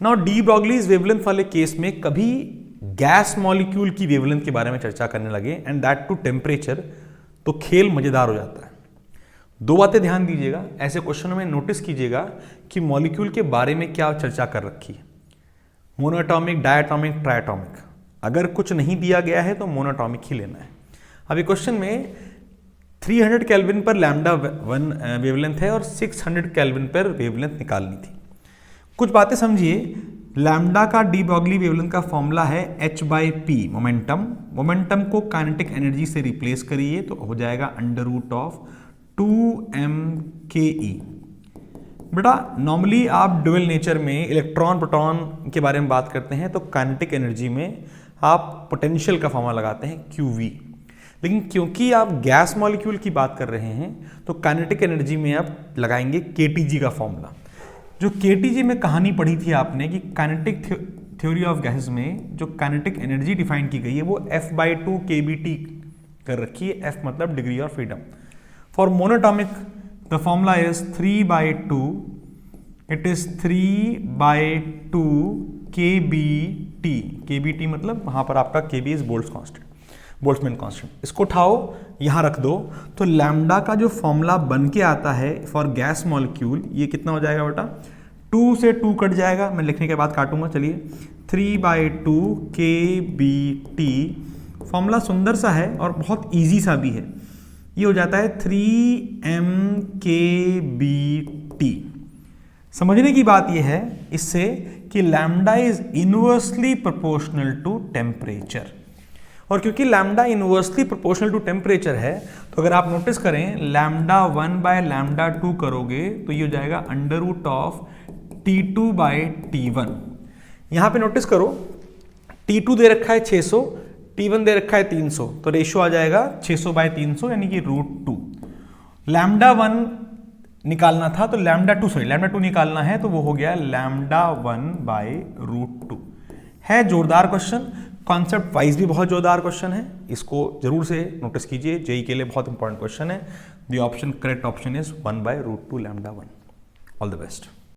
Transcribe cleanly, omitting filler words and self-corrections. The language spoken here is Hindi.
नाउ डी ब्रॉगलीज वेवलेंथ वाले केस में कभी गैस मॉलिक्यूल की वेवलेंथ के बारे में चर्चा करने लगे एंड दैट टू टेम्परेचर, तो खेल मजेदार हो जाता है। दो बातें ध्यान दीजिएगा, ऐसे क्वेश्चनों में नोटिस कीजिएगा कि मॉलिक्यूल के बारे में क्या चर्चा कर रखी है। Monoatomic, diatomic, triatomic. अगर कुछ नहीं दिया गया है तो मोनोएटॉमिक ही लेना है। अभी क्वेश्चन में 300 केल्विन पर लैम्डा 1 वेवलेंथ है और 600 केल्विन पर वेवलेंथ निकालनी थी। कुछ बातें समझिए। लैम्डा का डी ब्रॉगली वेवलेंथ का फॉर्मूला है h/p, मोमेंटम। मोमेंटम को काइनेटिक एनर्जी से रिप्लेस करिए तो हो जाएगा √2mke। बेटा नॉर्मली आप ड्यूअल नेचर में इलेक्ट्रॉन प्रोटॉन के बारे में बात करते हैं तो काइनेटिक एनर्जी में आप पोटेंशियल का फॉर्मूला लगाते हैं QV, लेकिन क्योंकि आप गैस मॉलिक्यूल की बात कर रहे हैं तो काइनेटिक एनर्जी में आप लगाएंगे KTG का फॉर्मूला। जो KTG में कहानी पढ़ी थी आपने कि काइनेटिक थ्योरी ऑफ गैसेस में जो काइनेटिक एनर्जी डिफाइन की गई है वो F/2 kBT कर रखी है। F मतलब degree of freedom. For monoatomic the formula is 3/2, it is 3/2 kBT। kBT मतलब वहां पर आपका KB इज बोल्ट्जमैन कांस्टेंट। इसको उठाओ यहां रख दो तो लैम्डा का जो फॉर्मूला बन के आता है फॉर गैस मॉलिक्यूल ये कितना हो जाएगा बेटा, 2 से 2 कट जाएगा, मैं लिखने के बाद काटूंगा। चलिए 3/2 kBT। फॉर्मूला सुंदर सा है और बहुत इजी सा भी है। ये हो जाता है 3mkBT। समझने की बात यह है इससे कि lambda is inversely proportional to temperature, और क्योंकि lambda inversely proportional to temperature है तो अगर आप नोटिस करें लैम्डा 1/λ2 करोगे तो ये हो जाएगा √T2/T1। यहां पे नोटिस करो T2 दे रखा है 600, T1 दे रखा है 300, तो रेशियो आ जाएगा 600/300 यानी कि √2। लैम्डा 1 निकालना था तो लैम्डा 2 निकालना है तो वो हो गया लैम्डा 1/√2। है जोरदार क्वेश्चन, कॉन्सेप्ट वाइज भी बहुत जोरदार क्वेश्चन है, इसको जरूर से नोटिस कीजिए। जेई के लिए बहुत इंपॉर्टेंट क्वेश्चन है। The option correct option is 1/√2 λ1। All the best.